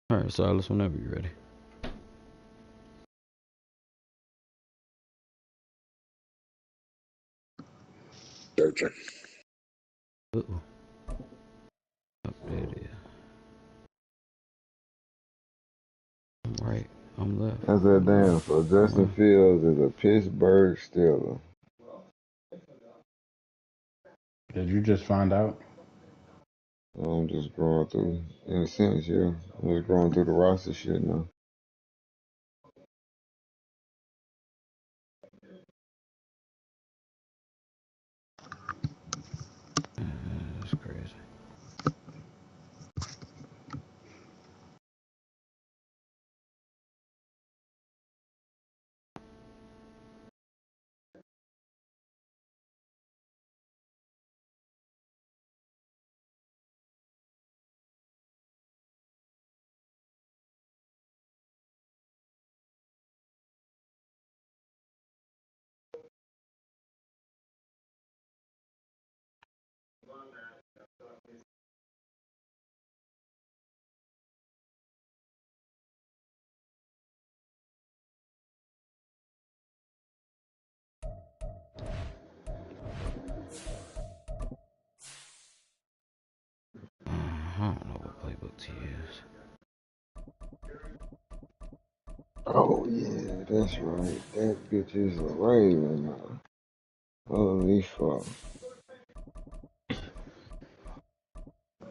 All right, Silas, whenever you're ready. Searching. Uh-oh. Oh, there it is. I'm right. I'm left. That's that damn. So Justin Fields is a Pittsburgh Steeler. Did you just find out? I'm just going through, in a sense, yeah. I'm just going through the roster shit now. That's crazy. I don't know what playbook to use. Oh, yeah, that's right. That bitch is a Raven now. Holy fuck.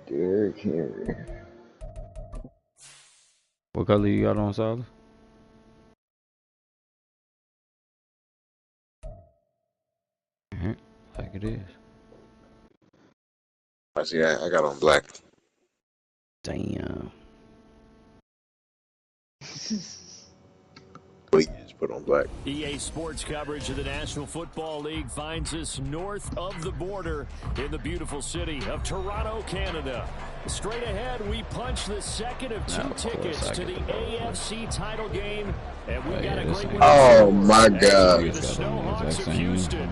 Derrick Henry. What color you got on, Silas? Like it is. I see. I got on black. Damn. Please put on black. EA Sports coverage of the National Football League finds us north of the border in the beautiful city of Toronto, Canada. Straight ahead, we punch the second of two tickets to the AFC title game, and we got a great one. Oh my God! The Snowhawks of Houston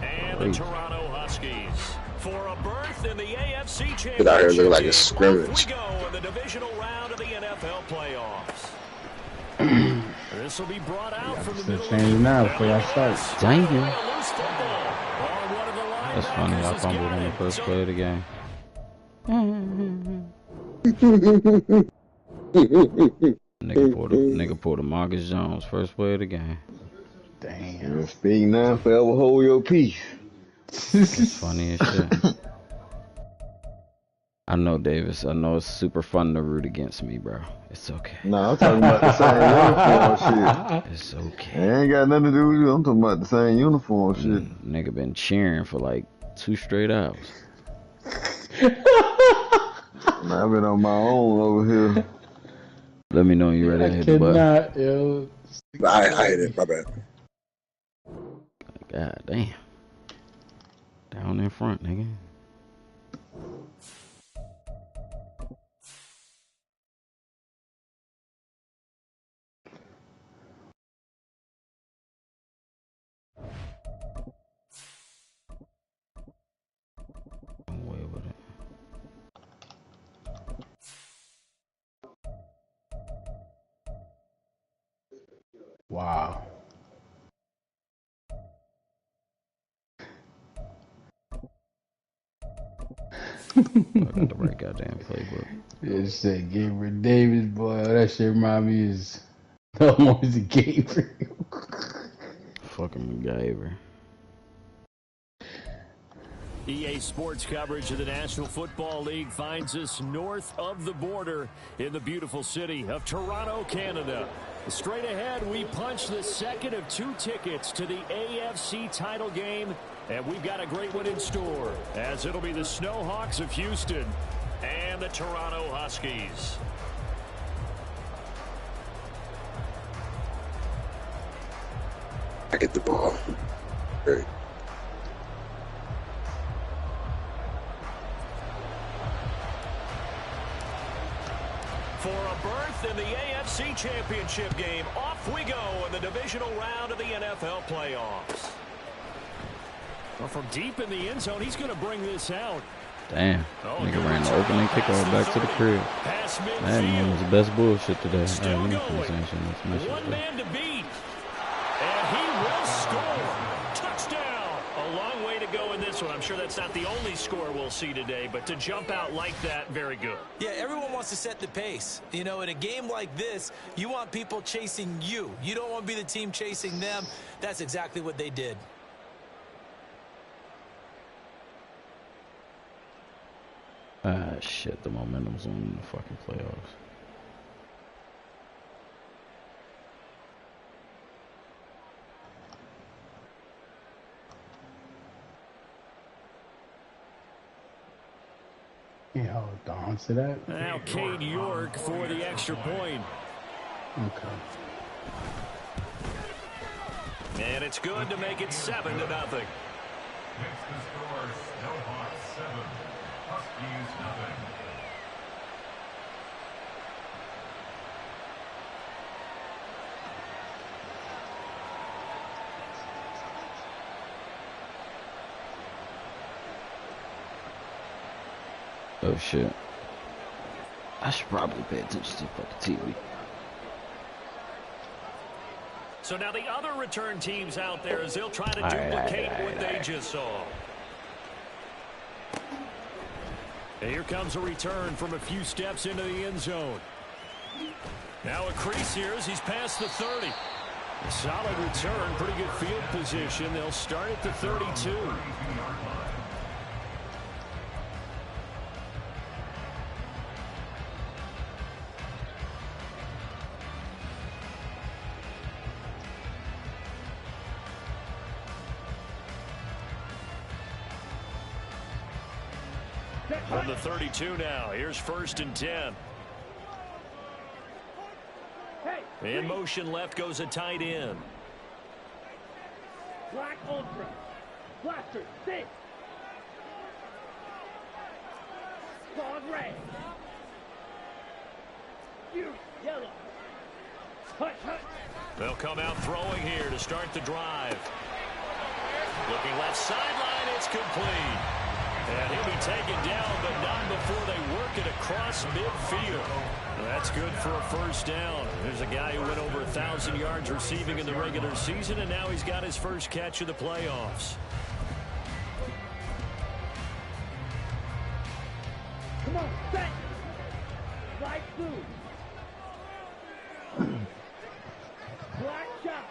and the Toronto Huskies for a berth in the AFC Championship. Get out here looking like a scrimmage. Off we go in the divisional round of the NFL playoffs. This will be brought out from the middle. Change now before y'all start. Damn. That's funny. I fumbled on the first play of the game. Nigga pulled a Marcus Jones first play of the game. Damn. Yeah, speak now, forever hold your peace. That's funny as shit. I know, Davis. I know it's super fun to root against me, bro. It's okay. Nah, I'm talking about the same uniform shit. It's okay. It ain't got nothing to do with you. I'm talking about the same uniform shit. Nigga been cheering for like 2 straight hours. I've been on my own over here. Let me know when you're ready to hit the button. Yo. I hit it. My bad. God damn. Down in front, nigga. Wow. I got the right goddamn playbook. It said Gabriel Davis, boy. That shit remind me is almost a Gabriel. Fucking MacGyver. EA Sports coverage of the National Football League finds us north of the border in the beautiful city of Toronto, Canada. Straight ahead, we punch the second of 2 tickets to the AFC title game, and we've got a great one in store, as it'll be the Snowhawks of Houston and the Toronto Huskies. I get the ball. Great. For a berth in the AFC Championship game, off we go in the divisional round of the NFL playoffs. Well, from deep in the end zone, he's going to bring this out. Damn. Oh, Nigga good ran the return opening past kickoff the back to the 30. crib. Pass That man was the midfield. best bullshit today. Still Alright, let me going. finish answering this message. One though. man to beat. And he will score. Touchdown. A long way to go in this one. I'm sure that's not the only score we'll see today, but to jump out like that, very good. Yeah, everyone wants to set the pace. You know, in a game like this, you want people chasing you. You don't want to be the team chasing them. That's exactly what they did. Ah, shit. The momentum's on the fucking playoffs. Can't hold on to that. Now Cade York for the extra point. Okay. And it's good to make it 7-0. Next to score, Snowhawks 7, Huskies nothing. Oh shit. I should probably pay attention to the fucking TV. So now the other return teams out there as they'll try to All right, duplicate all right, what all they right. just saw. And here comes a return from a few steps into the end zone. Now a crease here as he's past the 30. A solid return, pretty good field position. They'll start at the 32. From the 32 now, here's 1st and 10. In motion left goes a tight end. Black Ultra. Blaster, 6. Dog red. You, yellow. Hush, hush. They'll come out throwing here to start the drive. Looking left sideline, it's complete. And he'll be taken down, but not before they work it across midfield. That's good for a 1st down. There's a guy who went over 1,000 yards receiving in the regular season, and now he's got his first catch of the playoffs. Come on, set. Light blue. Black shot.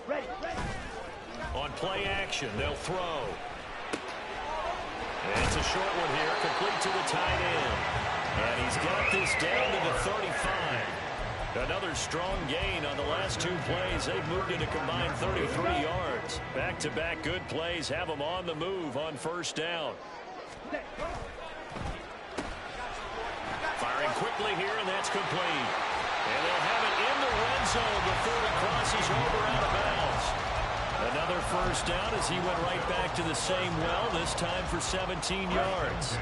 Ready, ready. On play action, they'll throw. And it's a short one here, complete to the tight end. And he's got this down to the 35. Another strong gain on the last 2 plays. They've moved it a combined 33 yards. Back-to-back good plays have them on the move on 1st down. Firing quickly here, and that's complete. And they'll have it in the red zone before it crosses over out of bounds. Another 1st down as he went right back to the same well, this time for 17 yards.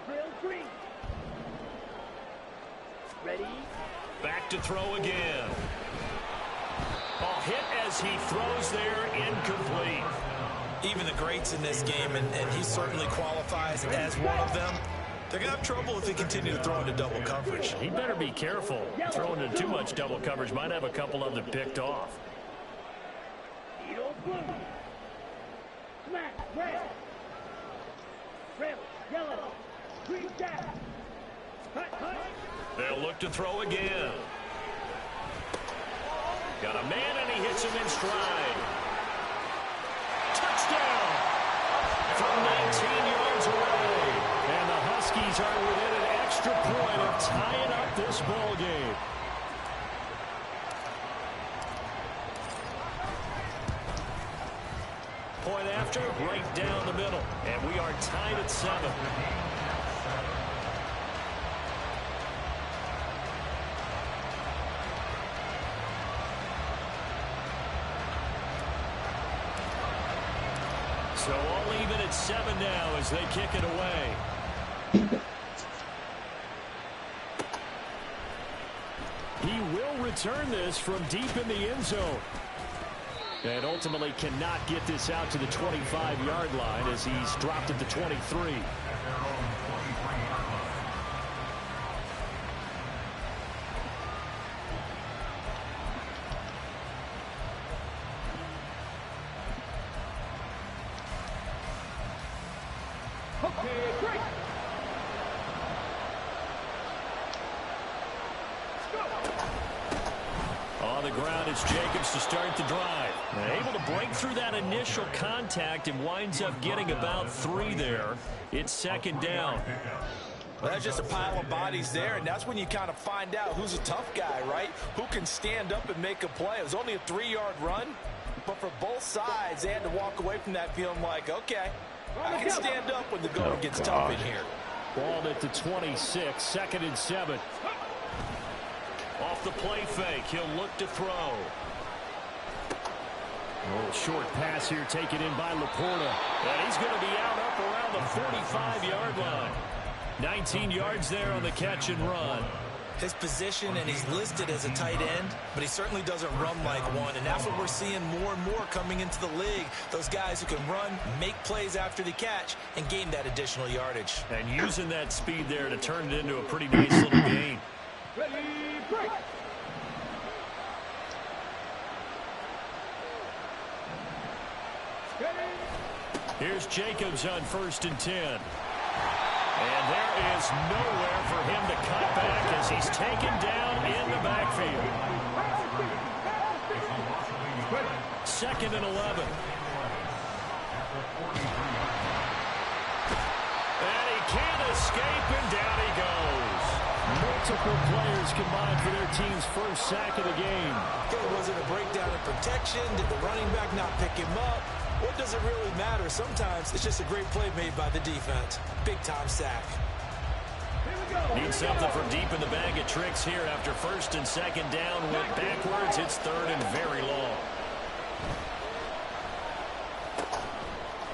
Drill 3. Ready. Back to throw again. Ball hit as he throws there, incomplete. Even the greats in this game, and he certainly qualifies as one of them, they're going to have trouble if they continue to throw into double coverage. He better be careful. Throwing into too much double coverage might have a couple of them picked off. Needle blue. Smack, red. Red, yellow. Green dash. Hut, hut. They'll look to throw again. Got a man, and he hits him in stride. Touchdown! From 19 yards away. And the Huskies are within an extra point of tying up this ball game. Point after, right down the middle. And we are tied at 7. So all even at 7 now as they kick it away. He will return this from deep in the end zone. And ultimately cannot get this out to the 25-yard line as he's dropped at the 23. On the ground, it's Jacobs to start the drive. Able to break through that initial contact and winds up getting about 3 there. It's second down. Well, that's just a pile of bodies there, and that's when you kind of find out who's a tough guy, right? Who can stand up and make a play. It was only a 3-yard run, but for both sides, they had to walk away from that feeling like, okay, I can stand up when the going gets tough in here. Ball at the 26, 2nd and 7. Off the play fake, he'll look to throw. Oh, short pass here taken in by Laporta. And he's going to be out up around the 45-yard line. 19 yards there on the catch and run. His position, and he's listed as a tight end, but he certainly doesn't run like one, and that's what we're seeing more and more coming into the league. Those guys who can run, make plays after the catch, and gain that additional yardage. And using that speed there to turn it into a pretty nice little gain. Ready, break. Here's Jacobs on 1st and 10. And there is nowhere for him to cut back as he's taken down in the backfield. 2nd and 11. And he can't escape, and down he goes. Multiple players combined for their team's first sack of the game. Was it a breakdown in protection? Did the running back not pick him up? What does it really matter? Sometimes it's just a great play made by the defense. Big-time sack. Need something from deep in the bag of tricks here after 1st and 2nd down. Went backwards. It's 3rd and very long.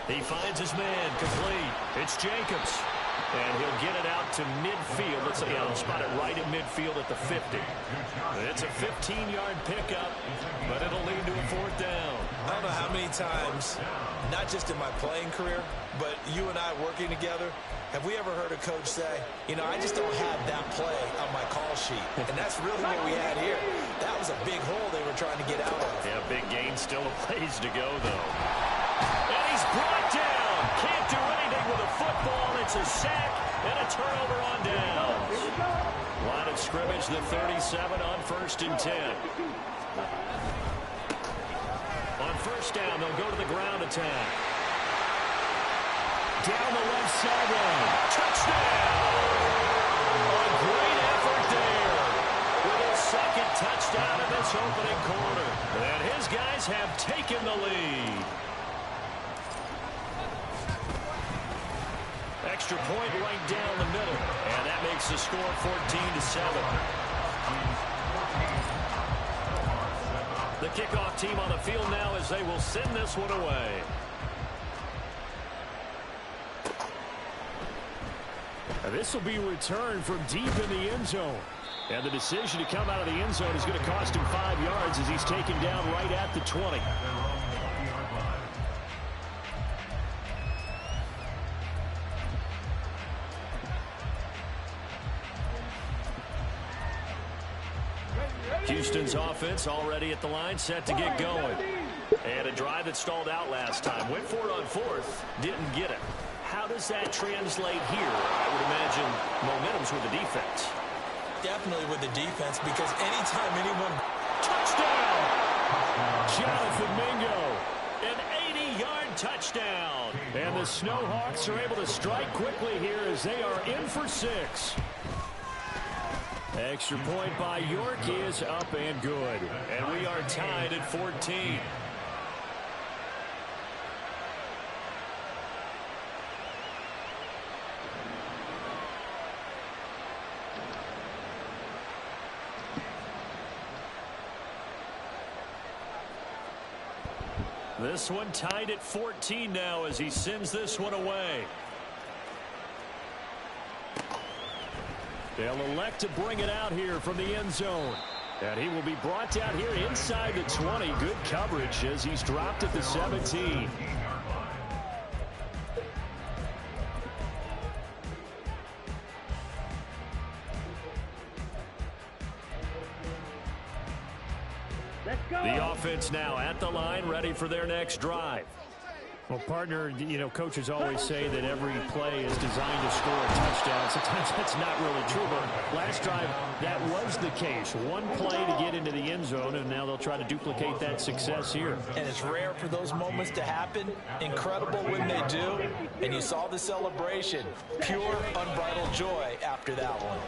He finds his man complete. It's Jacobs. And he'll get it out to midfield. Let's say he'll spot it right at midfield at the 50. It's a 15-yard pickup, but it'll lead to a 4th down. I don't know how many times, not just in my playing career, but you and I working together, have we ever heard a coach say, you know, I just don't have that play on my call sheet. And that's really what we had here. That was a big hole they were trying to get out of. Yeah, big gain, still a ways to go, though. And he's brought down. Can't do anything with a football. It's a sack and a turnover on downs. Line of scrimmage, the 37 on 1st and 10. On 1st down, they'll go to the ground attack. Down the left sideline. Touchdown! A great effort there with his 2nd touchdown in this opening quarter. And his guys have taken the lead. Extra point right down the middle. And that makes the score 14-7. The kickoff team on the field now as they will send this one away. This will be returned from deep in the end zone. And the decision to come out of the end zone is going to cost him 5 yards as he's taken down right at the 20. Houston's offense already at the line, set to get going. And a drive that stalled out last time. Went for it on 4th, didn't get it. How does that translate here? I would imagine momentum's with the defense. Definitely with the defense, because anytime anyone... Touchdown! Jonathan Mingo, an 80-yard touchdown. And the Snowhawks are able to strike quickly here as they are in for 6. Extra point by York is up and good. And we are tied at 14. This one tied at 14 now as he sends this one away. They'll elect to bring it out here from the end zone. And he will be brought down here inside the 20. Good coverage as he's dropped at the 17. The offense now at the line, ready for their next drive. Well, partner, you know, coaches always say that every play is designed to score a touchdown. Sometimes that's not really true, but last drive, that was the case. One play to get into the end zone, and now they'll try to duplicate that success here. And it's rare for those moments to happen. Incredible when they do. And you saw the celebration. Pure, unbridled joy after that one.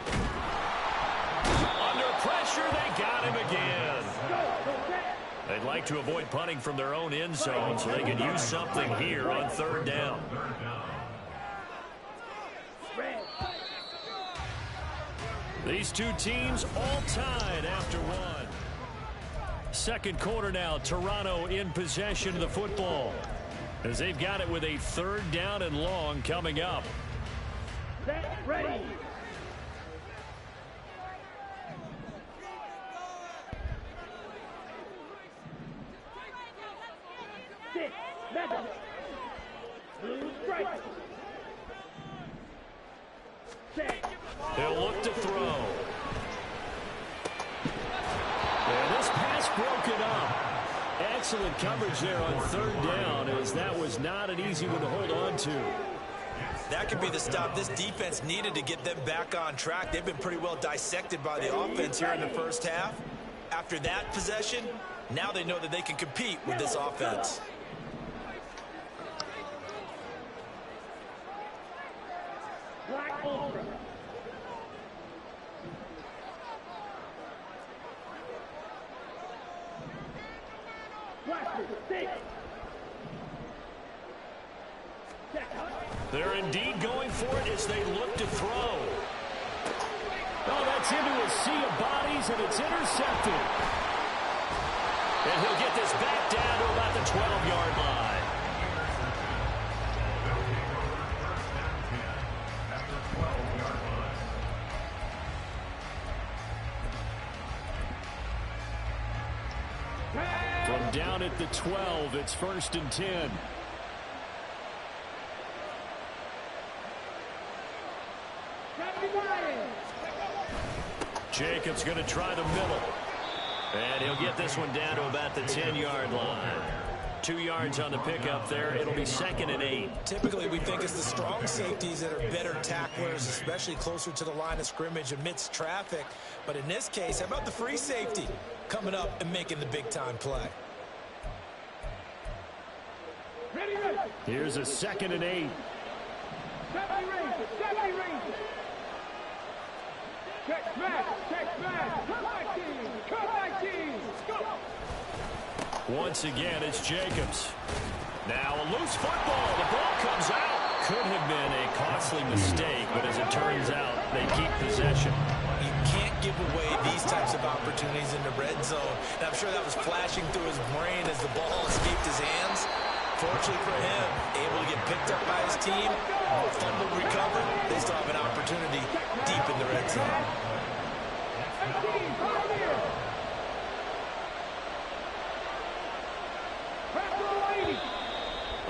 Under pressure, they got him again. They'd like to avoid punting from their own end zone so they can use something here on third down. These two teams all tied after one. Second quarter now, Toronto in possession of the football as they've got it with a third down and long coming up. Ready. Madden. Blue strike. They'll look to throw. And this pass broken up. Excellent coverage there on third down, as that was not an easy one to hold on to. That could be the stop this defense needed to get them back on track. They've been pretty well dissected by the offense here in the first half. After that possession, now they know that they can compete with this offense. Black Ultra. They're indeed going for it as they look to throw. Oh, that's into a sea of bodies, and it's intercepted. And he'll get this back down to about the 12-yard line. From down at the 12, it's 1st and 10. Jacobs going to try the middle. And he'll get this one down to about the 10-yard line. 2 yards on the pickup there. It'll be 2nd and 8. Typically, we think it's the strong safeties that are better tacklers, especially closer to the line of scrimmage amidst traffic. But in this case, how about the free safety coming up and making the big-time play? Here's a 2nd and 8. Check back. Cut my team. Go. Once again, it's Jacobs. Now a loose football. The ball comes out. Could have been a costly mistake, but as it turns out, they keep possession. You can't give away these types of opportunities in the red zone. And I'm sure that was flashing through his brain as the ball escaped his hands. Fortunately for him, able to get picked up by his team, fumbled, recovered. They still have an opportunity deep in the red zone.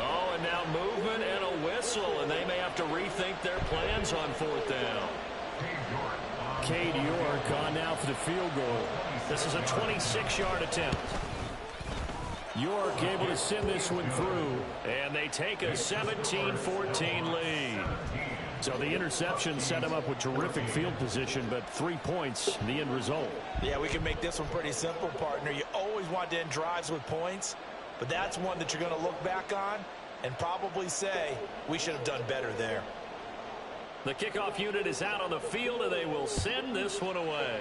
Oh, and now movement and a whistle, and they may have to rethink their plans on 4th down. Cade York on now for the field goal. This is a 26-yard attempt. York able to send this one through, and they take a 17-14 lead. So the interception set him up with terrific field position, but 3 points, the end result. Yeah, we can make this one pretty simple, partner. You always want to end drives with points, but that's one that you're going to look back on and probably say, we should have done better there. The kickoff unit is out on the field, and they will send this one away.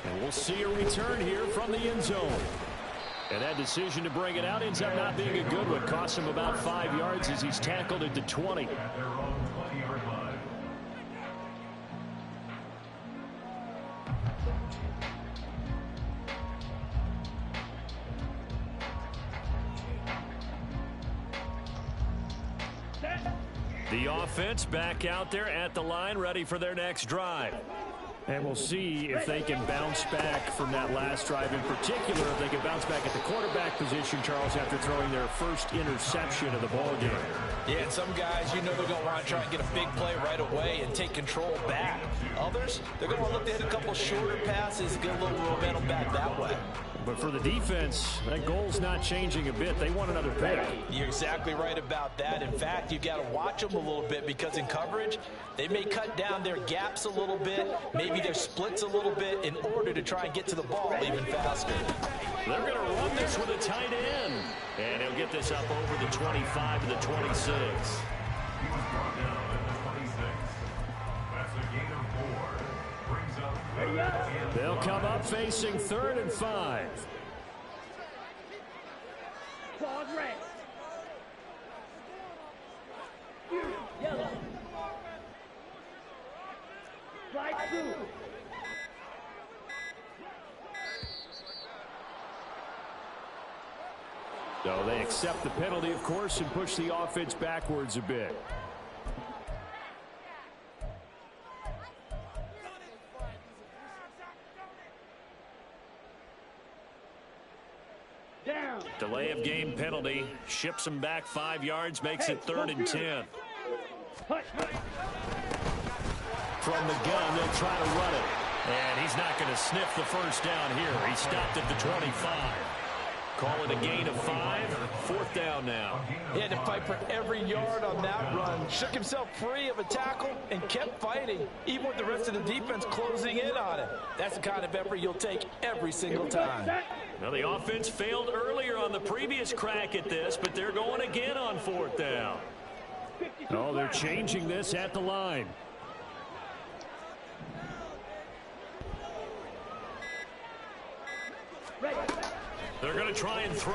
And we'll see a return here from the end zone. And that decision to bring it out ends up not being a good one. Costs him about 5 yards as he's tackled at the 20. The offense back out there at the line, ready for their next drive. And we'll see if they can bounce back from that last drive in particular, if they can bounce back at the quarterback position, Charles, after throwing their first interception of the ball game. Yeah, and some guys, you know they're going to want to try and get a big play right away and take control back. Others, they're going to look to hit a couple shorter passes, get a little momentum back that way. But for the defense, that goal's not changing a bit. They want another pick. You're exactly right about that. In fact, you've got to watch them a little bit because in coverage, they may cut down their gaps a little bit, maybe their splits a little bit in order to try and get to the ball even faster. They're going to run this with a tight end. And he'll get this up over the 25 to the 26. He was brought down at the 26. That's a gain of 4. Brings up third and They'll come up facing 3rd and 5. Pause red. Yellow. Flight 2. So they accept the penalty, of course, and push the offense backwards a bit. Down. Delay of game penalty. Ships them back 5 yards, makes it 3rd and 10. Hush, hush. From the gun, they'll try to run it. And he's not going to sniff the first down here. He stopped at the 25. Call it a gain of 5. 4th down now. He had to fight for every yard on that run. Shook himself free of a tackle and kept fighting, even with the rest of the defense closing in on him. That's the kind of effort you'll take every single time. Now, the offense failed earlier on the previous crack at this, but they're going again on 4th down. Oh, they're changing this at the line. They're going to try and throw.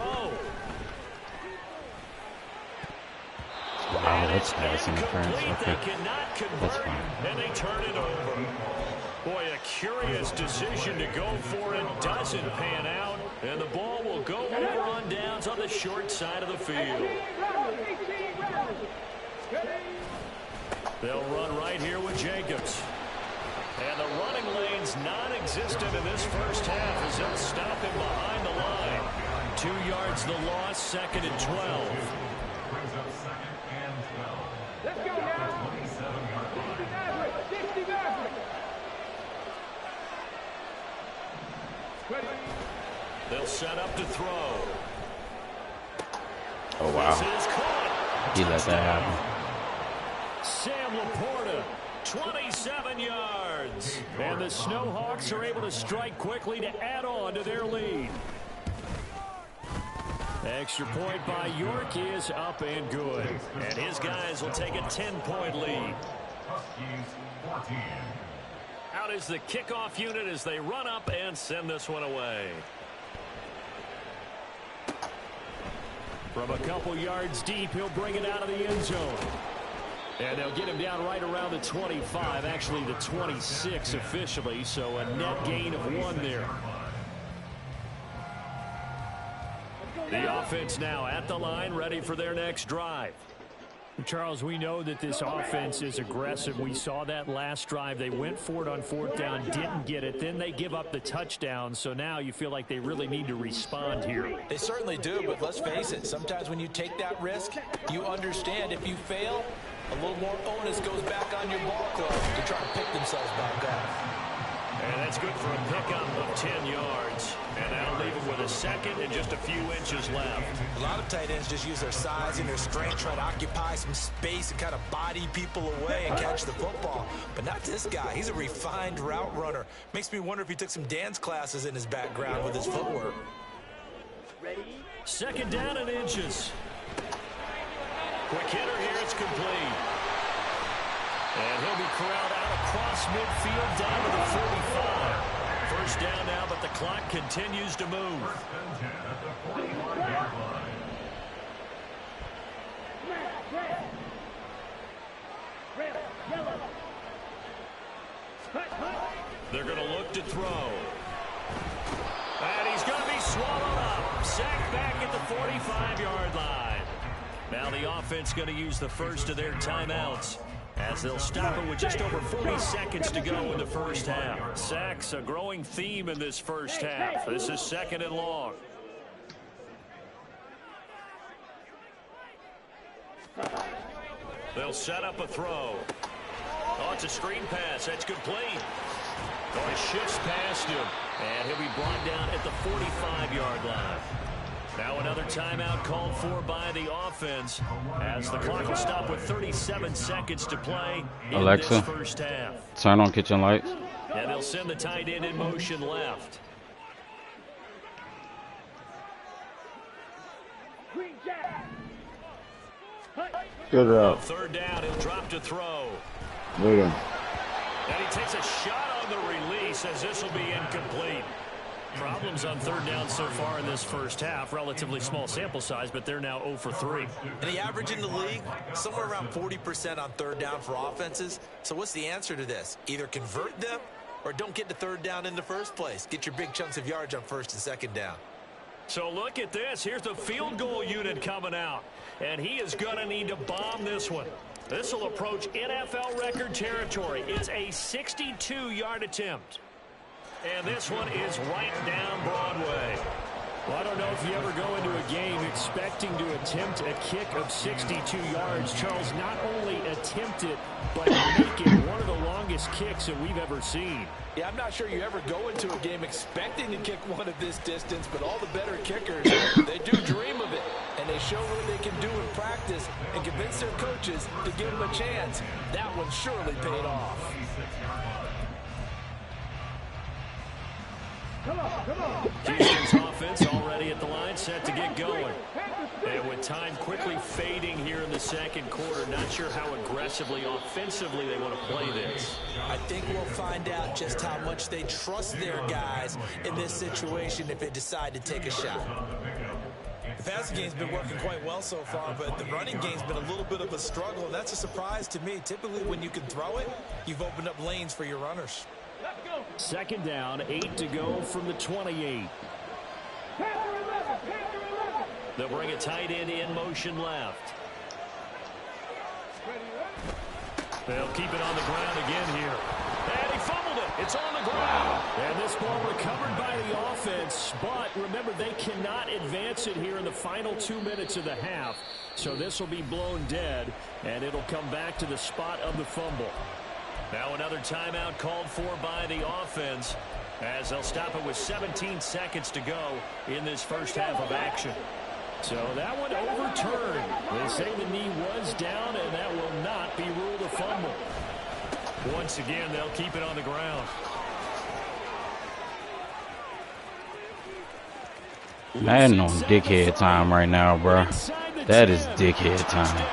Wow, that's pass interference. They Okay. cannot That's convert, fine. and they turn it over. Boy, a curious decision to go for it. Doesn't pan out, and the ball will go over on downs on the short side of the field. They'll run right here with Jacobs. And the running lane's non-existent in this first half as they'll stop him behind the line. 2 yards the loss, 2nd and 12. brings up 2nd and 12. Let's go now. 27-yard 60 line. Maverick. 60 Maverick. Ready. They'll set up to throw. Oh, This wow. is caught. He let that happen. Sam Laporta, 27 yards. And the Snowhawks are able to strike quickly to add on to their lead. Extra point by York is up and good. And his guys will take a 10-point lead. Huskies 14. Out is the kickoff unit as they run up and send this one away. From a couple yards deep, he'll bring it out of the end zone. And they'll get him down right around the 25, actually the 26 officially, so a net gain of 1 there. The offense now at the line, ready for their next drive. Charles, we know that this offense is aggressive. We saw that last drive. They went for it on 4th down, didn't get it. Then they give up the touchdown. So now you feel like they really need to respond here. They certainly do, but let's face it, sometimes when you take that risk, you understand if you fail, a little more onus goes back on your ball club to try and pick themselves back up. And that's good for a pickup of 10 yards. And that'll leave them with a 2nd and just a few inches left. A lot of tight ends just use their size and their strength, try to occupy some space and kind of body people away and catch the football. But not this guy. He's a refined route runner. Makes me wonder if he took some dance classes in his background with his footwork. 2nd down and inches. Quick hitter here, it's complete. And he'll be corralled out across midfield down to the 45. First down now, but the clock continues to move. 1st and 10 at the 41-yard line. Red. Red. Yellow. Hut, hut. They're going to look to throw. And he's going to be swallowed up. Sacked back at the 45-yard line. Now the offense going to use the first of their timeouts, as they'll stop it with just over 40 seconds to go in the first half. Sacks, a growing theme in this first half. This is 2nd and long. They'll set up a throw. Oh, it's a screen pass. That's complete. Oh, he shifts past him, and he'll be brought down at the 45-yard line. Now another timeout called for by the offense, as the clock will stop with 37 seconds to play in Alexa, this first half. Turn on kitchen lights. And they'll send the tight end in motion left. Good On up. 3rd down, he'll drop to throw. Look at him. And he takes a shot on the release, as this will be incomplete. Problems on 3rd down so far in this first half. Relatively small sample size, but they're now 0 for 3. And the average in the league, somewhere around 40% on 3rd down for offenses. So what's the answer to this? Either convert them or don't get to 3rd down in the first place. Get your big chunks of yards on 1st and 2nd down. So look at this. Here's the field goal unit coming out. And he is going to need to bomb this one. This will approach NFL record territory. It's a 62-yard attempt. And this one is right down Broadway. Well, I don't know if you ever go into a game expecting to attempt a kick of 62 yards. Charles, not only attempt it, but make it one of the longest kicks that we've ever seen. Yeah, I'm not sure you ever go into a game expecting to kick one of this distance, but all the better kickers, they do dream of it. And they show what they can do in practice and convince their coaches to give them a chance. That one surely paid off. Houston's offense already at the line, set to get going. And with time quickly fading here in the 2nd quarter, not sure how aggressively, offensively they want to play this. I think we'll find out just how much they trust their guys in this situation if they decide to take a shot. The passing game's been working quite well so far, but the running game's been a little bit of a struggle, and that's a surprise to me. Typically, when you can throw it, you've opened up lanes for your runners. 2nd down, 8 to go from the 28. They'll bring a tight end in motion left. They'll keep it on the ground again here. And he fumbled it. It's on the ground. And this ball recovered by the offense. But remember, they cannot advance it here in the final 2 minutes of the half. So this will be blown dead, and it'll come back to the spot of the fumble. Now another timeout called for by the offense, as they'll stop it with 17 seconds to go in this first half of action. So that one overturned. They say the knee was down, and that will not be ruled a fumble. Once again, they'll keep it on the ground. Madden on dickhead time right now, bro. That is dickhead time.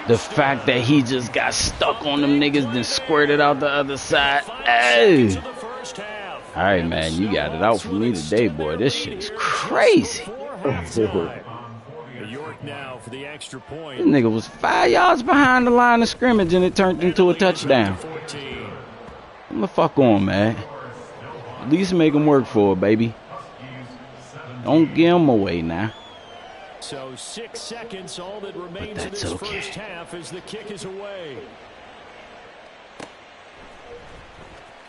The fact that he just got stuck on them niggas, then squirted out the other side. Hey. All right, man, you got it out for me today, boy. This shit is crazy. Now for the extra point. This nigga was 5 yards behind the line of scrimmage, and it turned into a touchdown. Come the fuck on, man. At least make him work for it, baby. Don't give him away now. So 6 seconds, all that remains in this first half as the kick is away.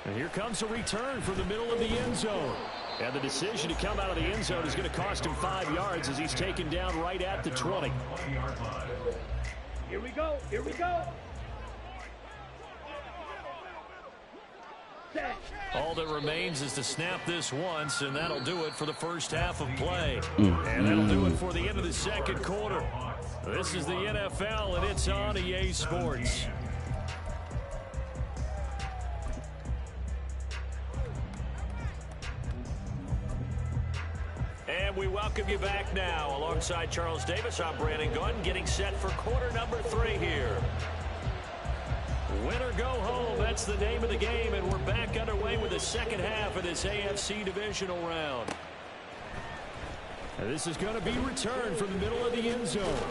And here comes a return from the middle of the end zone. And the decision to come out of the end zone is going to cost him 5 yards as he's taken down right at the 20. Here we go. Here we go. All that remains is to snap this once, and that'll do it for the first half of play. And that'll do it for the end of the second quarter. This is the NFL, and it's on EA Sports. And we welcome you back now. Alongside Charles Davis, I'm Brandon Gunn, getting set for quarter number 3 here. Win or go home, that's the name of the game, and we're back underway with the second half of this AFC divisional round. And this is going to be returned from the middle of the end zone.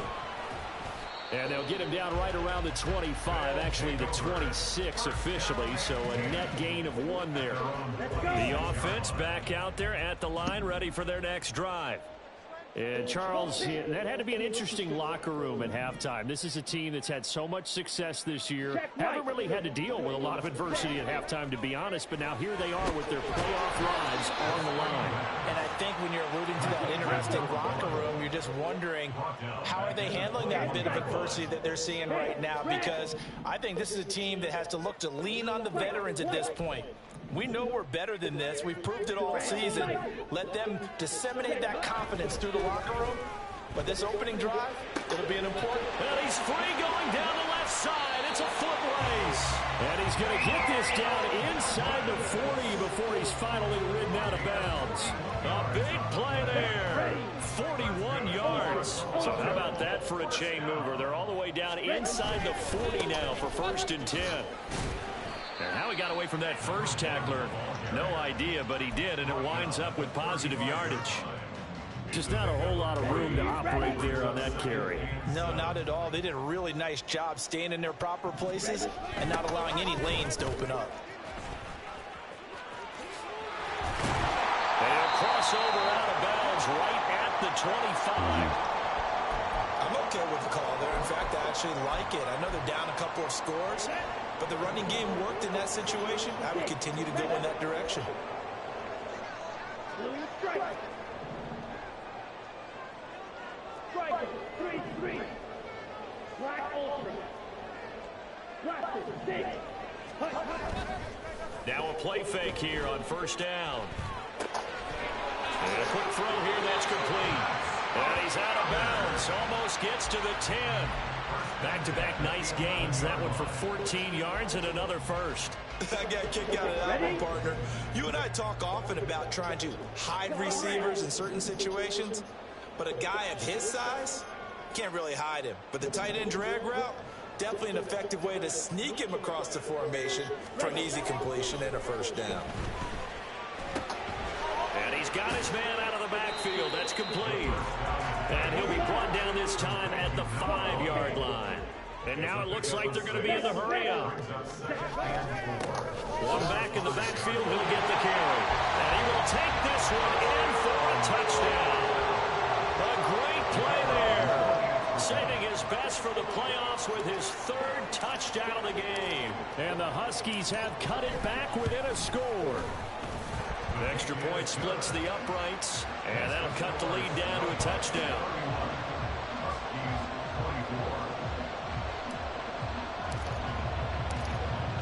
And they'll get him down right around the 25, actually the 26 officially, so a net gain of 1 there. The offense back out there at the line, ready for their next drive. And Charles, that had to be an interesting locker room at halftime. This is a team that's had so much success this year. Haven't really had to deal with a lot of adversity at halftime, to be honest. But now here they are with their playoff lives on the line. And I think when you're alluding to that interesting locker room, you're just wondering how are they handling that bit of adversity that they're seeing right now? Because I think this is a team that has to look to lean on the veterans at this point. We know we're better than this. We've proved it all season. Let them disseminate that confidence through the locker room. But this opening drive, it'll be an important... And he's free going down the left side. It's a foot race. And he's going to get this down inside the 40 before he's finally ridden out of bounds. A big play there. 41 yards. So how about that for a chain mover? They're all the way down inside the 40 now for 1st and 10. And how he got away from that first tackler, no idea, but he did, and it winds up with positive yardage. Just not a whole lot of room to operate there on that carry. No, not at all. They did a really nice job staying in their proper places and not allowing any lanes to open up. And a crossover out of bounds right at the 25. I'm okay with the call there. In fact, I actually like it. I know they're down a couple of scores, but the running game worked in that situation. I would continue to go in that direction. Now a play fake here on 1st down. And a quick throw here that's complete. And he's out of bounds. Almost gets to the 10. Back-to-back nice gains. That one for 14 yards and another first. I got a kick out of that one, partner. You and I talk often about trying to hide receivers in certain situations, but a guy of his size, can't really hide him. But the tight end drag route, definitely an effective way to sneak him across the formation for an easy completion and a 1st down. And he's got his man out of the backfield. That's complete. And he'll be brought down this time at the 5-yard line. And now it looks like they're going to be in the hurry-up. One back in the backfield, he'll get the carry. And he will take this one in for a touchdown. A great play there. Saving his best for the playoffs with his 3rd touchdown of the game. And the Huskies have cut it back within a score. The extra point splits the uprights, and that'll cut the lead down to a touchdown.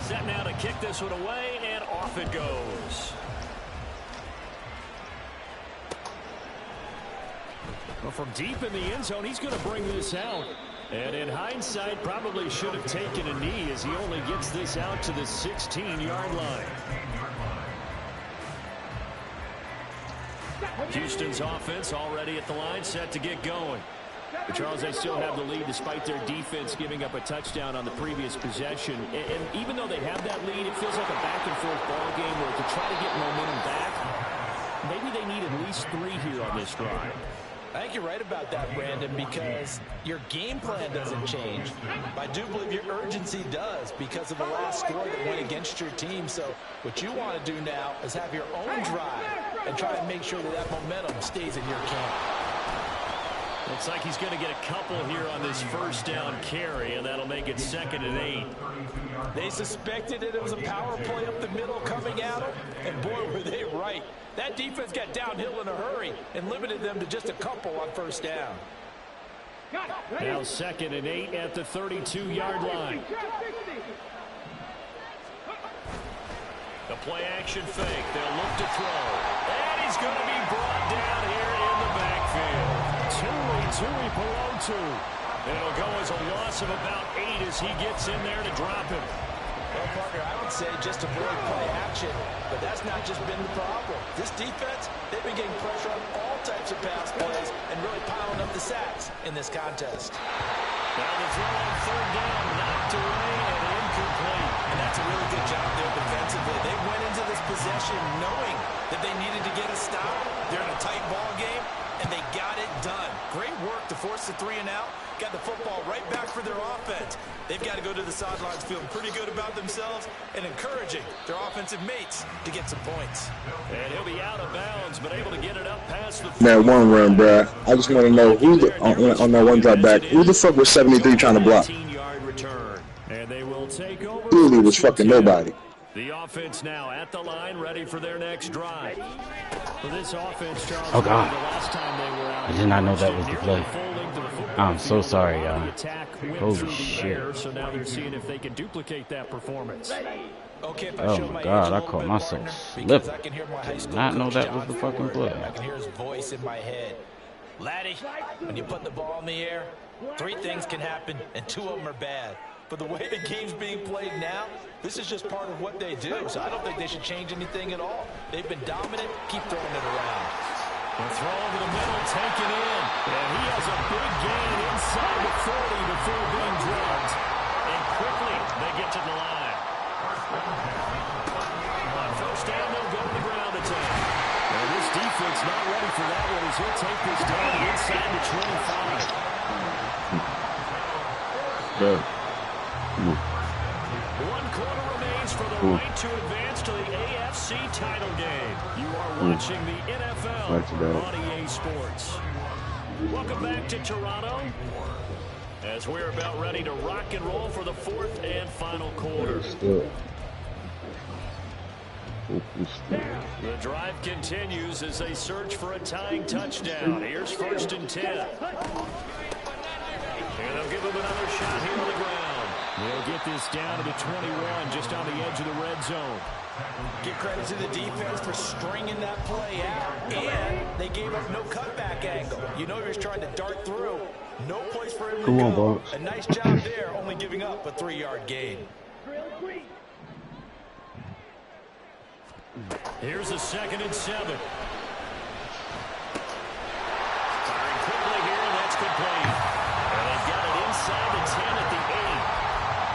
Set now to kick this one away, and off it goes. Well, from deep in the end zone, he's going to bring this out. And in hindsight, probably should have taken a knee as he only gets this out to the 16-yard line. Houston's offense already at the line, set to get going. But Charles, they still have the lead despite their defense giving up a touchdown on the previous possession. And even though they have that lead, it feels like a back-and-forth ball game where to try to get momentum back, maybe they need at least 3 here on this drive. I think you're right about that, Brandon, because your game plan doesn't change. I do believe your urgency does because of the last score that went against your team. So what you want to do now is have your own drive and try and make sure that that momentum stays in your camp. Looks like he's going to get a couple here on this 1st down carry, and that'll make it 2nd and 8. They suspected that it was a power play up the middle coming at them, and boy, were they right. That defense got downhill in a hurry and limited them to just a couple on 1st down. Now 2nd and 8 at the 32-yard line. The play action fake. They'll look to throw. And he's going to be brought down here in the backfield. Tui Pelotu. It'll go as a loss of about 8 as he gets in there to drop him. Well, partner, I would say just avoid play action, but that's not just been the problem. This defense, they've been getting pressure on all types of pass plays and really piling up the sacks in this contest. Now the throw on 3rd down, knocked away and incomplete. And that's a really good job there defensively. They went into this possession knowing that they needed to get a stop. They're in a tight ball game, and they got it done. Great work to force the 3 and out, got the football right back for their offense. They've got to go to the sidelines feeling pretty good about themselves and encouraging their offensive mates to get some points. And he'll be out of bounds, but able to get it up past the Man, one run, bruh. I just want to know who on that one drop back, who the fuck was 73 trying to block? 19-yard return. And they will take over. Clearly was fucking nobody. The offense now at the line, ready for their next drive. For this offense, Charles, oh God, the last time they were out, I did not know that was the play. I'm so sorry, y'all. Holy shit. So now they're seeing if they can duplicate that performance. Okay, Oh my God, I caught myself slipping. Did not know that was the fucking play. I can hear his voice in my head. Laddie, when you put the ball in the air, 3 things can happen, and 2 of them are bad. But the way the game's being played now, this is just part of what they do. So I don't think they should change anything at all. They've been dominant. Keep throwing it around. The throw over the middle, taken in. And he has a big gain inside the 40 before being dropped. And quickly, they get to the line. On first down, they'll go to the ground attack. And this defense not ready for that one as he'll take this down inside the 25. 1 quarter remains for the right to advance to the AFC title game. You are watching the NFL on EA Sports. Welcome back to Toronto as we're about ready to rock and roll for the 4th and final quarter. The drive continues as they search for a tying touchdown. Here's 1st and 10. And they'll give him another shot here on the ground. They'll get this down to the 21, just on the edge of the red zone. Give credit to the defense for stringing that play out, and they gave up no cutback angle. You know he was trying to dart through. No place for him to go. A nice job there, only giving up a 3-yard gain. Here's a 2nd and 7. Firing quickly here, and that's complete. And they've got it inside the 10 at the 8.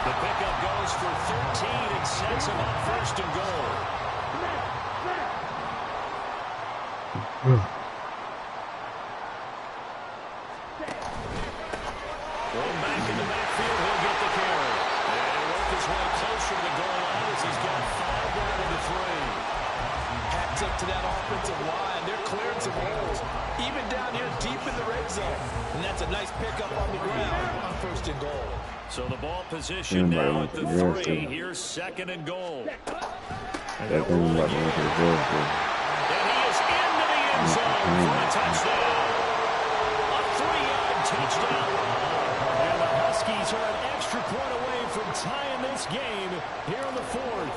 The pickup goes for 13 and sets him up 1st and goal. Going back in the backfield, he'll get the carry. And he'll work his way closer to the goal line as he's got 5 down to the 3. Hat tip to that offensive line. They're clearing some holes, even down here deep in the red zone. And that's a nice pickup on the ground on 1st and goal. So the ball position now at the 3. Here's 2nd and goal. And he is into the end zone for a touchdown. A 3-yard touchdown run. And the Huskies are an extra point away from tying this game here in the 4th.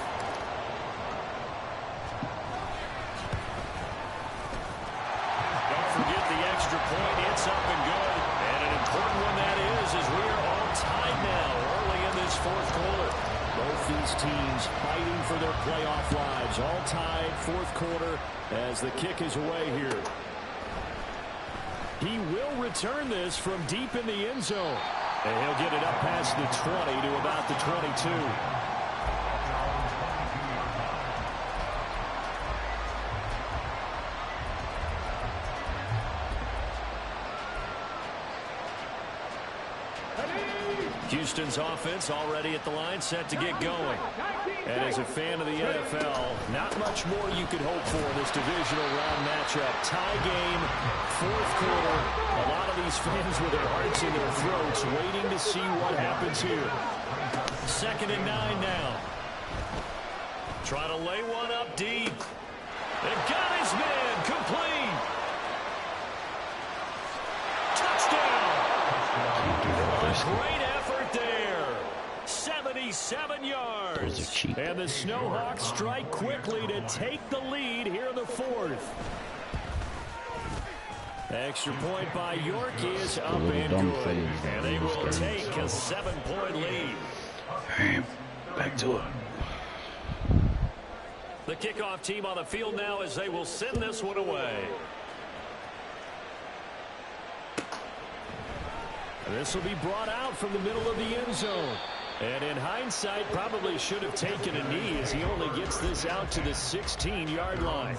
Don't forget the extra point. It's up and good. And an important one that is as we are all tied now early in this 4th quarter. Both these teams fighting for their playoff lives. All tied 4th quarter as the kick is away here. He will return this from deep in the end zone. And he'll get it up past the 20 to about the 22. Houston's offense already at the line, set to get going. And as a fan of the NFL, not much more you could hope for in this divisional round matchup. Tie game, 4th quarter. A lot of these fans with their hearts in their throats waiting to see what happens here. 2nd and 9 now. Trying to lay one up deep. They've got his man complete. Touchdown. Great effort there. 77 yards. And the Snowhawks strike quickly to take the lead here in the 4th. Extra point by York is up and good. And they will take a 7-point lead. All right, back to it. The kickoff team on the field now as they will send this one away. This will be brought out from the middle of the end zone. And in hindsight, probably should have taken a knee as he only gets this out to the 16-yard line.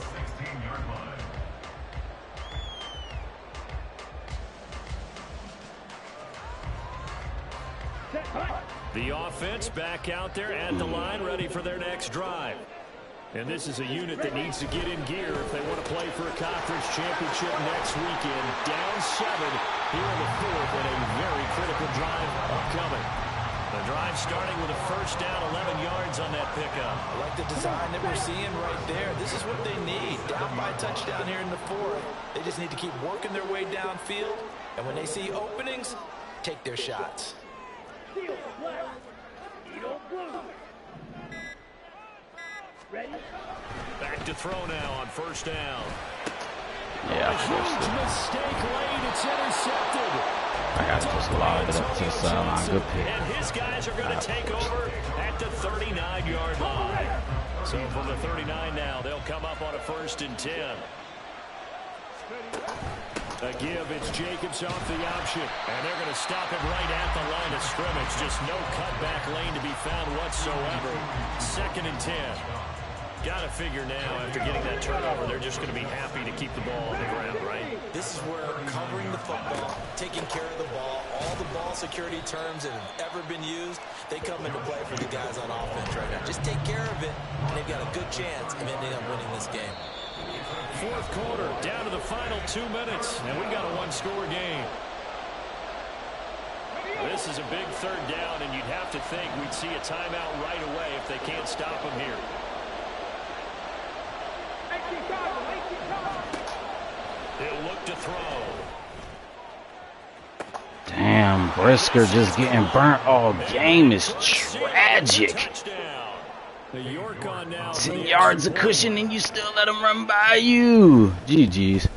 The offense back out there at the line, ready for their next drive. And this is a unit that needs to get in gear if they want to play for a conference championship next weekend. Down 7 here in the 4th, and a very critical drive upcoming. The drive starting with a first down, 11 yards on that pickup. I like the design that we're seeing right there. This is what they need. Down by a touchdown here in the 4th. They just need to keep working their way downfield. And when they see openings, take their shots. Back to throw now on first down. Yeah, Huge mistake late. It's intercepted. I got to just lob it up to the sideline. Good pick. And his guys are going to take over at the 39-yard line. So from the 39 now, they'll come up on a 1st and 10. A give, it's Jacobs off the option. And they're going to stop him right at the line of scrimmage. Just no cutback lane to be found whatsoever. 2nd and 10. Got to figure now, after getting that turnover, they're just going to be happy to keep the ball on the ground, right? This is where covering the football, taking care of the ball, all the ball security terms that have ever been used, they come into play for the guys on offense right now. Just take care of it, and they've got a good chance of ending up winning this game. 4th quarter, down to the final 2 minutes, and we got a 1-score game. This is a big 3rd down, and you'd have to think we'd see a timeout right away if they can't stop him here. He'll look to throw. Damn, Brisker just getting burnt all game is tragic. 10 yards of cushion and you still let him run by you. GG's.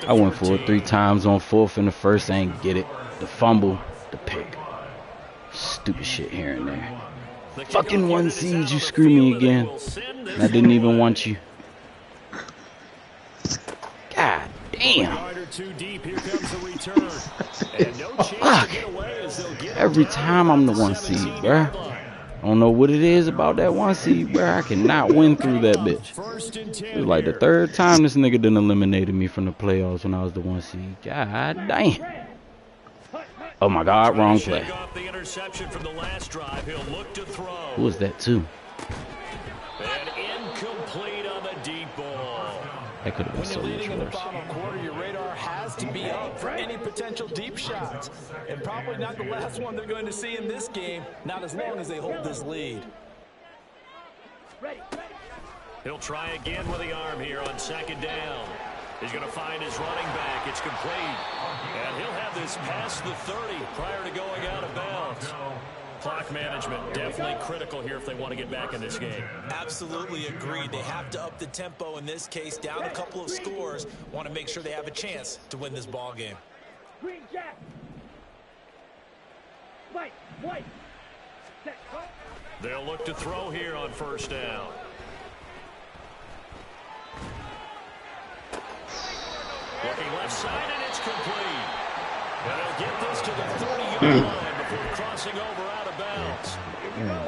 I went for it 3 times on 4th and the 1st. I ain't get it. The fumble, the pick. Stupid shit here and there. Fucking 1 seed, you screw me again. And I didn't even want you. God damn. Fuck. Every time I'm the 1 seed, bruh. I don't know what it is about that 1 seed, bruh. I cannot win through that bitch. It was like the 3rd time this nigga done eliminated me from the playoffs when I was the 1 seed. God damn. Oh my God, wrong play. Who was that too? And incomplete on the deep ball. That could have been so much worse. Quarter, your radar has to be up for any potential deep shots. And probably not the last one they're going to see in this game, not as long as they hold this lead. He'll try again with the arm here on 2nd down. He's going to find his running back. It's complete. And he'll have this past the 30 prior to going out of bounds. Clock management definitely critical here if they want to get back in this game. Absolutely agreed. They have to up the tempo in this case, down a couple of scores. Want to make sure they have a chance to win this ball game. Green Jack. White. They'll look to throw here on 1st down. Looking left side, and it's complete. And they'll get this to the 40-yard line before crossing over out of bounds.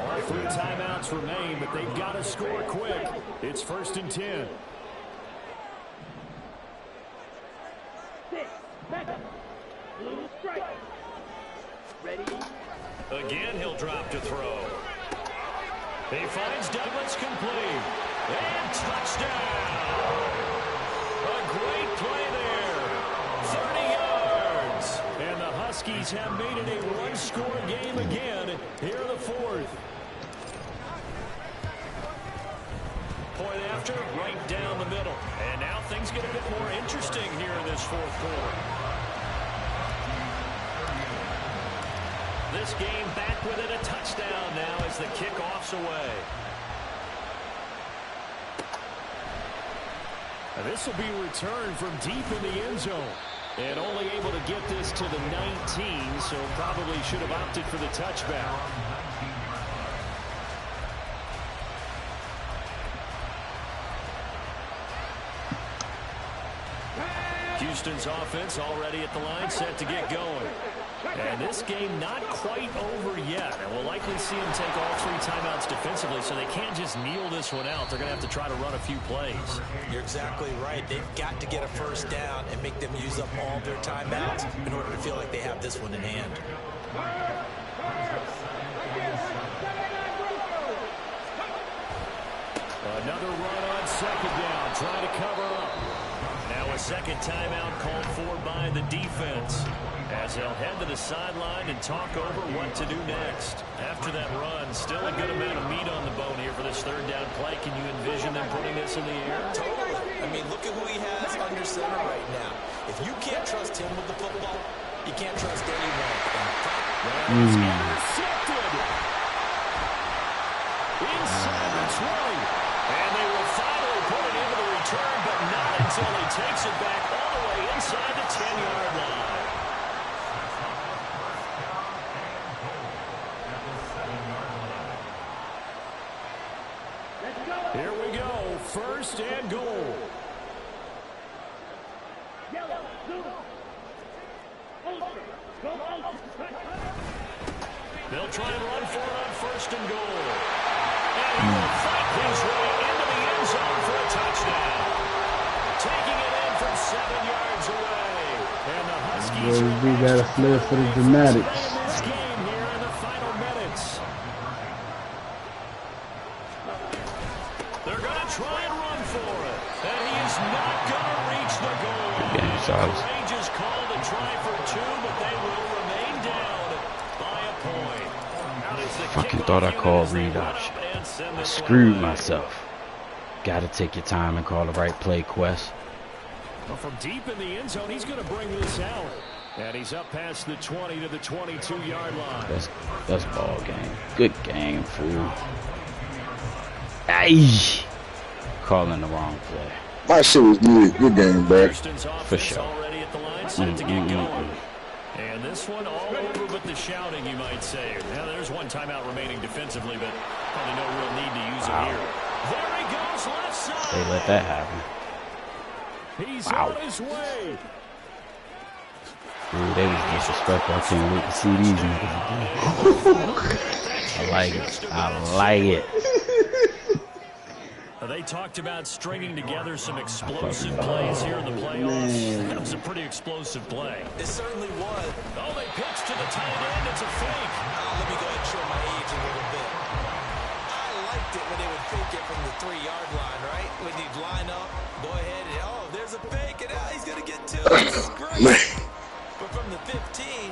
All 3 timeouts remain, but they've got to score quick. It's 1st and 10. Again, he'll drop to throw. He finds Douglas complete. And touchdown. A great play there. 30 yards. And the Huskies have made it a 1-score game again here in the 4th. Point after, right down the middle. And now things get a bit more interesting here in this 4th quarter. This game back within a touchdown now as the kickoff's away. And this will be returned from deep in the end zone. And only able to get this to the 19, so probably should have opted for the touchback. Houston's offense already at the line, set to get going. And this game not quite over yet. And we'll likely see them take all 3 timeouts defensively, so they can't just kneel this one out. They're going to have to try to run a few plays. You're exactly right. They've got to get a first down and make them use up all their timeouts in order to feel like they have this one in hand. Another run on second down, trying to cover up. Now a second timeout called for by the defense, as they'll head to the sideline and talk over what to do next. After that run, still a good amount of meat on the bone here for this third down play. Can you envision them putting this in the air? Totally. I mean, look at who he has under center right now. If you can't trust him with the football, you can't trust anyone. Intercepted. Inside the 20. And they will finally put it into the return, but not until he takes it back all the way inside the 10-yard line. Here we go, first and goal. They'll try and run for it on first and goal. And he will fight his way into the end zone for a touchdown. Taking it in from 7 yards away. And the Huskies we got a flair for the dramatics. this game here in the final minutes. They're going to try and run for it. And he is not going to reach the goal. The Rangers call to try for 2, but they will remain down by a point. Fucking thought I called read option. I screwed myself. Gotta take your time and call the right play, Quest. Well, from deep in the end zone, he's going to bring this out. And he's up past the 20 to the 22-yard line. That's ball game. Good game, fool. Ay! Calling the wrong play. My shit was good. Good game, bro. For sure. Already at the line, set to get going. And this one all over but the shouting, you might say. Now there's one timeout remaining defensively, but probably no real need to use it here. There he goes, left side. They let that happen. He's on his way. Dude, they was disrespectful. I can't wait to see these niggas. I like it. I like it. They talked about stringing together some explosive plays here in the playoffs. That was a pretty explosive play. It certainly was. Oh, they pitched to the tight end. It's a fake. Let me go ahead and show my age a little bit. I liked it when they would fake it from the 3-yard line, right? When they'd line up, go ahead and, oh, there's a fake, and he's going to get 2. This is great. But from the 15,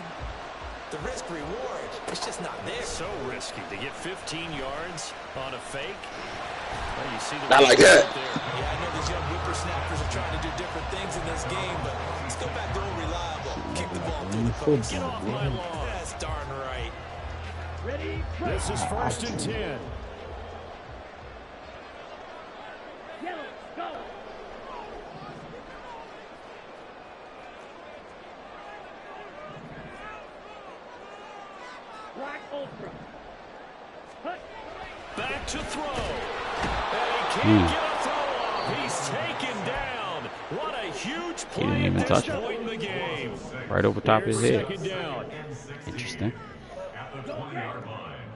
the risk reward, it's just not there. So risky to get 15 yards on a fake. Well, you see I like that. Yeah, I know these young whippersnappers are trying to do different things in this game, but let's go back to old reliable. Kick the ball through the post. Get off my lawn. That's darn right. Ready? This is first and 10. Yellow, go. Black ultra. Hut. Back to throw. And he can't get a throw off. He's taken down. What a huge play. He didn't even at touch this it. point in the game. Right over top of his head. Second down. Interesting. At the 20-yard line.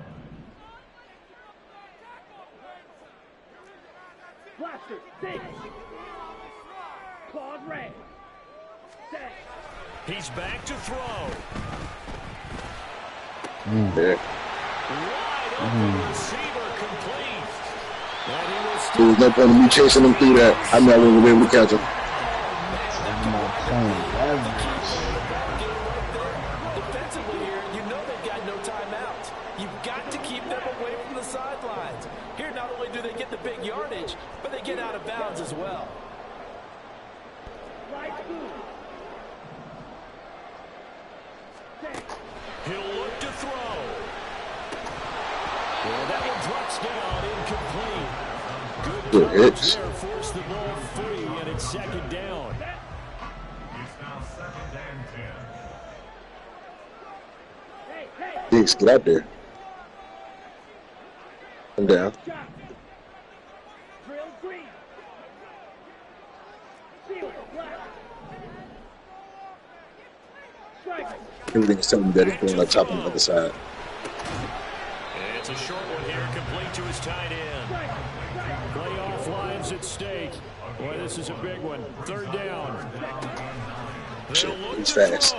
Blaster, six. Claws red. Set. He's back to throw. Yeah. Wide open receiver complete. And he will There still was no point in me chasing him through that. I knew I wouldn't be able to catch him. Defensively here, you know they've got no timeouts. You've got to keep them away from the sidelines. Here, not only do they get the big yardage, but they get out of bounds as well. Right through. Set. He'll look to throw. Well, that one drops down incomplete. Good coverage hits. there. Force the ball free, and it's second down. It's now 2nd and 10. Hey, hey. Diggs, get out there. I'm down. Shot. Drill green. Seal it, black. Everything is telling me that he's going up top on the other side. It's a short one here, complete to his tight end. Playoff lives at stake. Boy, this is a big one. Third down. Shit, he's fast.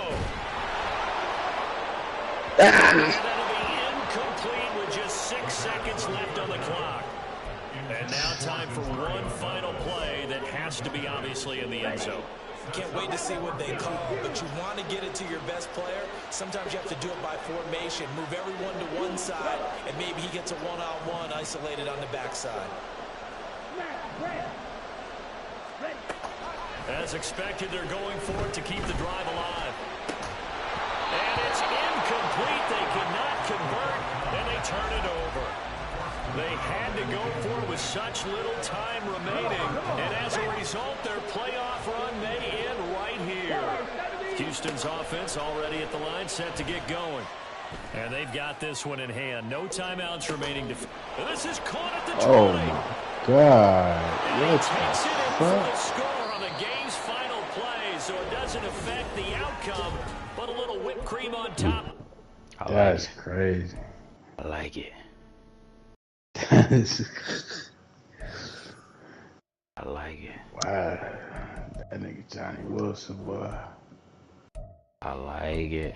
That'll be incomplete with just 6 seconds left on the clock. And now time for one final play that has to be obviously in the end zone. Can't wait to see what they call, but you want to get it to your best player. Sometimes you have to do it by formation. Move everyone to one side, and maybe he gets a one-on-one isolated on the backside. As expected, they're going for it to keep the drive alive. And it's incomplete. They could not convert, and they turn it over. They had to go for it with such little time remaining. And as a result, their playoff run may end right here. Houston's offense already at the line, set to get going. And they've got this one in hand. No timeouts remaining. This is caught at the 20. Oh, my God. And What he takes it in the for the fuck? score on the game's final play, so it doesn't affect the outcome, but a little whipped cream on top. That's crazy. I like it. I like it. Wow. That nigga Johnny Wilson, boy. I like it.